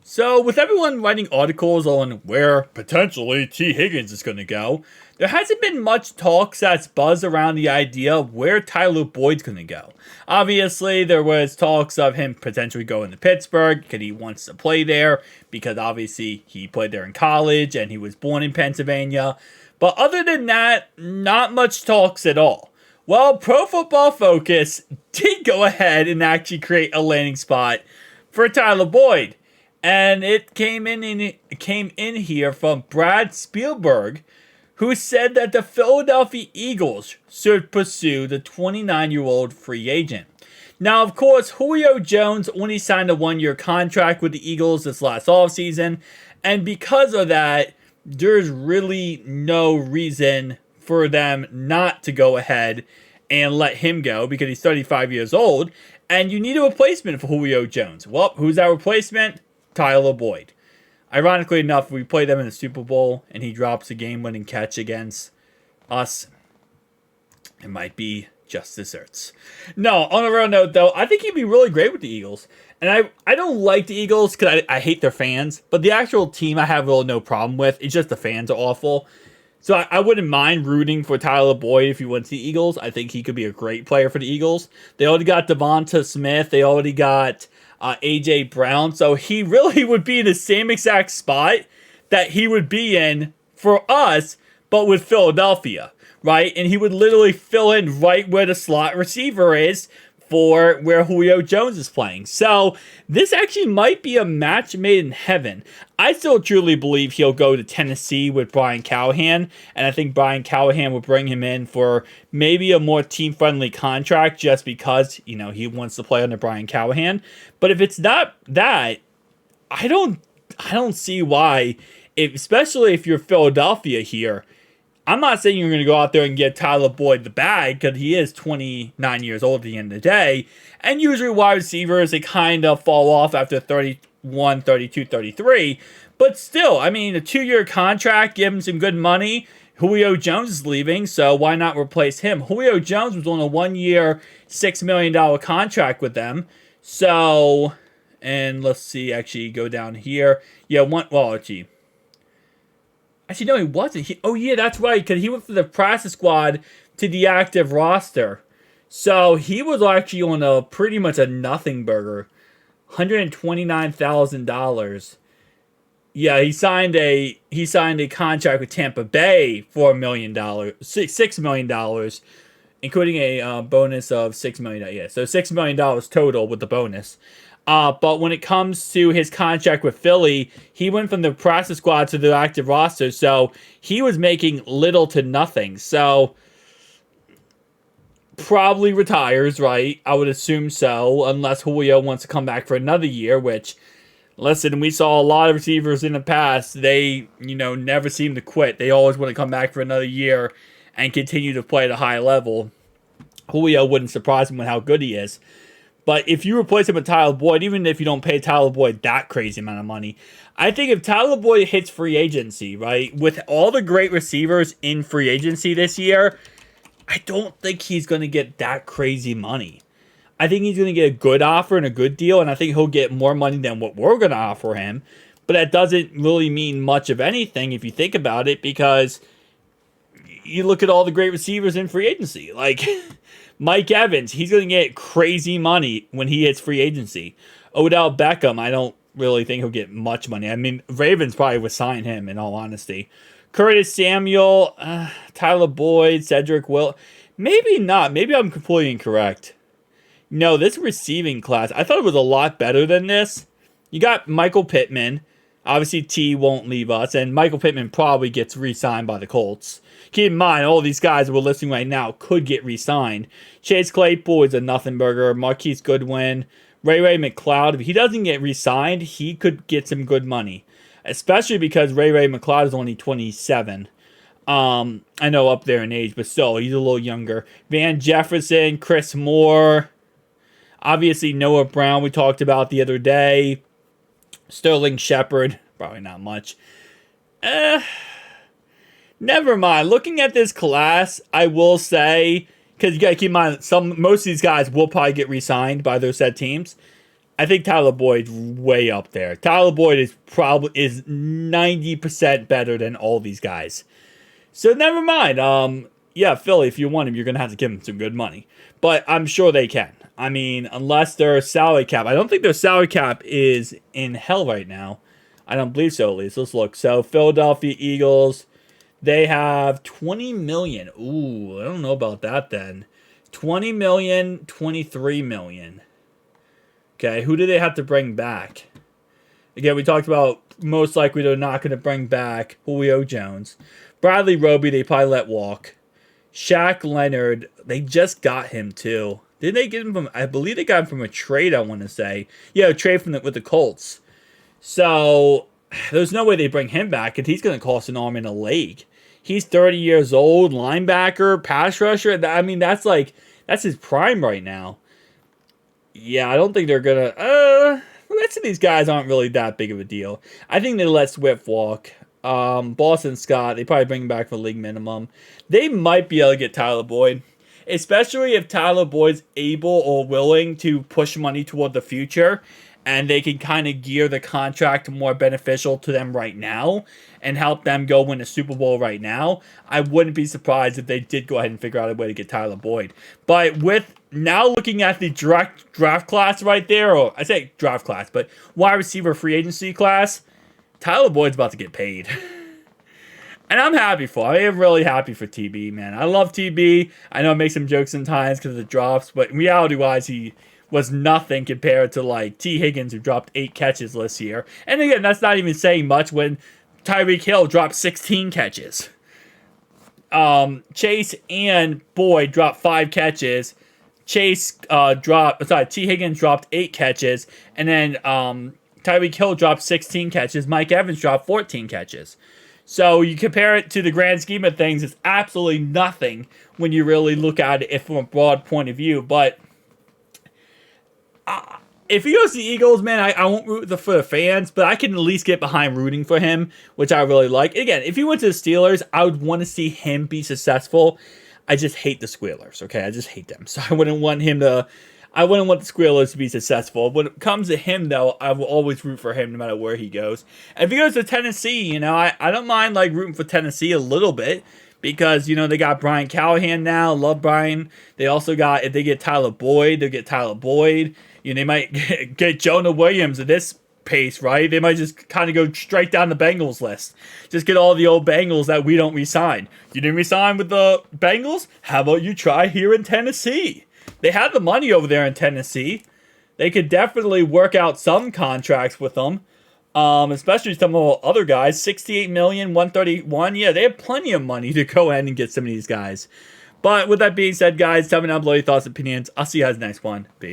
So, with everyone writing articles on where potentially T. Higgins is going to go, there hasn't been much talk that's buzzed around the idea of where Tyler Boyd's going to go. Obviously, there was talks of him potentially going to Pittsburgh because he wants to play there, because obviously he played there in college and he was born in Pennsylvania. But other than that, not much talks at all. Well, Pro Football Focus did go ahead and actually create a landing spot for Tyler Boyd. And it came in here from Brad Spielberg, who said that the Philadelphia Eagles should pursue the 29-year-old free agent. Now, of course, Julio Jones only signed a one-year contract with the Eagles this last offseason, and because of that, there's really no reason for them not to go ahead and let him go because he's 35 years old, and you need a replacement for Julio Jones. Well, who's that replacement? Tyler Boyd. Ironically enough, we play them in the Super Bowl and he drops a game-winning catch against us. It might be just desserts. No, on a real note though, I think he'd be really great with the Eagles. And I don't like the Eagles because I hate their fans, but the actual team I have really no problem with. It's just the fans are awful. So I wouldn't mind rooting for Tyler Boyd if he went to the Eagles. I think he could be a great player for the Eagles. They already got Devonta Smith. They already got A.J. Brown. So he really would be in the same exact spot that he would be in for us, but with Philadelphia, right? And he would literally fill in right where the slot receiver is for where Julio Jones is playing. So this actually might be a match made in heaven. I still truly believe he'll go to Tennessee with Brian Callahan, and I think Brian Callahan will bring him in for maybe a more team-friendly contract just because, he wants to play under Brian Callahan. But if it's not that, I don't see why, especially if you're Philadelphia here. I'm not saying you're going to go out there and get Tyler Boyd the bag because he is 29 years old at the end of the day. And usually wide receivers, they kind of fall off after 31, 32, 33. But still, a 2-year contract, give him some good money. Julio Jones is leaving, so why not replace him? Julio Jones was on a 1-year, $6 million contract with them. So, and let's see, actually go down here. Yeah, Actually, no, he wasn't. That's right, because he went from the practice squad to the active roster. So he was actually on pretty much a nothing burger, $129,000. Yeah, he signed a contract with Tampa Bay for $6 million, including a bonus of $6 million. Yeah, so $6 million total with the bonus. But when it comes to his contract with Philly, he went from the practice squad to the active roster, so he was making little to nothing. So, probably retires, right? I would assume so, unless Julio wants to come back for another year, which, listen, we saw a lot of receivers in the past. They, never seem to quit. They always want to come back for another year and continue to play at a high level. Julio wouldn't surprise him with how good he is. But if you replace him with Tyler Boyd, even if you don't pay Tyler Boyd that crazy amount of money, I think if Tyler Boyd hits free agency, right, with all the great receivers in free agency this year, I don't think he's going to get that crazy money. I think he's going to get a good offer and a good deal, and I think he'll get more money than what we're going to offer him. But that doesn't really mean much of anything if you think about it, because you look at all the great receivers in free agency. Like Mike Evans, he's going to get crazy money when he hits free agency. Odell Beckham, I don't really think he'll get much money. Ravens probably would sign him, in all honesty. Curtis Samuel, Tyler Boyd, Cedric Will. Maybe not. Maybe I'm completely incorrect. No, this receiving class, I thought it was a lot better than this. You got Michael Pittman. Obviously, T won't leave us, and Michael Pittman probably gets re-signed by the Colts. Keep in mind, all these guys that we're listing right now could get re-signed. Chase Claypool is a nothing burger. Marquise Goodwin. Ray McLeod. If he doesn't get re-signed, he could get some good money. Especially because Ray McLeod is only 27. I know up there in age, but still, he's a little younger. Van Jefferson, Chris Moore. Obviously, Noah Brown we talked about the other day. Sterling Shepard. Probably not much. Never mind. Looking at this class, I will say, because you got to keep in mind, most of these guys will probably get re-signed by those said teams. I think Tyler Boyd's way up there. Tyler Boyd is 90% better than all these guys. So never mind. Yeah, Philly, if you want him, you're gonna have to give him some good money. But I'm sure they can. I mean, unless their salary cap. I don't think their salary cap is in hell right now. I don't believe so, at least. Let's look. So Philadelphia Eagles, they have 20 million. Ooh, I don't know about that then. 20 million, 23 million. Okay, who do they have to bring back? Again, we talked about most likely they're not going to bring back Julio Jones. Bradley Roby, they probably let walk. Shaq Leonard, they just got him too. Did they get him from? I believe they got him from a trade. I want to say, yeah, a trade with the Colts. So there's no way they bring him back, and he's going to cost an arm and a leg. He's 30 years old, linebacker, pass rusher. I mean, that's his prime right now. Yeah, I don't think they're gonna. The rest of these guys aren't really that big of a deal. I think they let Swift walk. Boston Scott, they probably bring him back for league minimum. They might be able to get Tyler Boyd, especially if Tyler Boyd's able or willing to push money toward the future, and they can kind of gear the contract more beneficial to them right now and help them go win a Super Bowl right now. I wouldn't be surprised if they did go ahead and figure out a way to get Tyler Boyd. But with now looking at the draft class right there, or I say draft class, but wide receiver free agency class, Tyler Boyd's about to get paid. And I'm happy for him. I am really happy for TB, man. I love TB. I know I make some jokes sometimes because of the drops, but reality-wise, he was nothing compared to, like, T. Higgins, who dropped 8 catches this year. And again, that's not even saying much when Tyreek Hill dropped 16 catches. Chase and Boyd dropped 5 catches. T. Higgins dropped 8 catches. And then Tyreek Hill dropped 16 catches. Mike Evans dropped 14 catches. So you compare it to the grand scheme of things, it's absolutely nothing when you really look at it from a broad point of view. But if he goes to the Eagles, man, I won't root for the fans, but I can at least get behind rooting for him, which I really like. Again, if he went to the Steelers, I would want to see him be successful. I just hate the Squealers, okay? I just hate them. So I wouldn't want the Squealers to be successful. When it comes to him, though, I will always root for him no matter where he goes. And if he goes to Tennessee, I don't mind, like, rooting for Tennessee a little bit because, they got Brian Callahan now. Love Brian. They also got, if they get Tyler Boyd, they'll get Tyler Boyd. They might get Jonah Williams at this pace, right? They might just kind of go straight down the Bengals list. Just get all the old Bengals that we don't re-sign. You didn't re-sign with the Bengals? How about you try here in Tennessee? They have the money over there in Tennessee. They could definitely work out some contracts with them, especially some of the other guys. $68 million, $131. Yeah, they have plenty of money to go ahead and get some of these guys. But with that being said, guys, tell me down below your thoughts and opinions. I'll see you guys next one. Peace.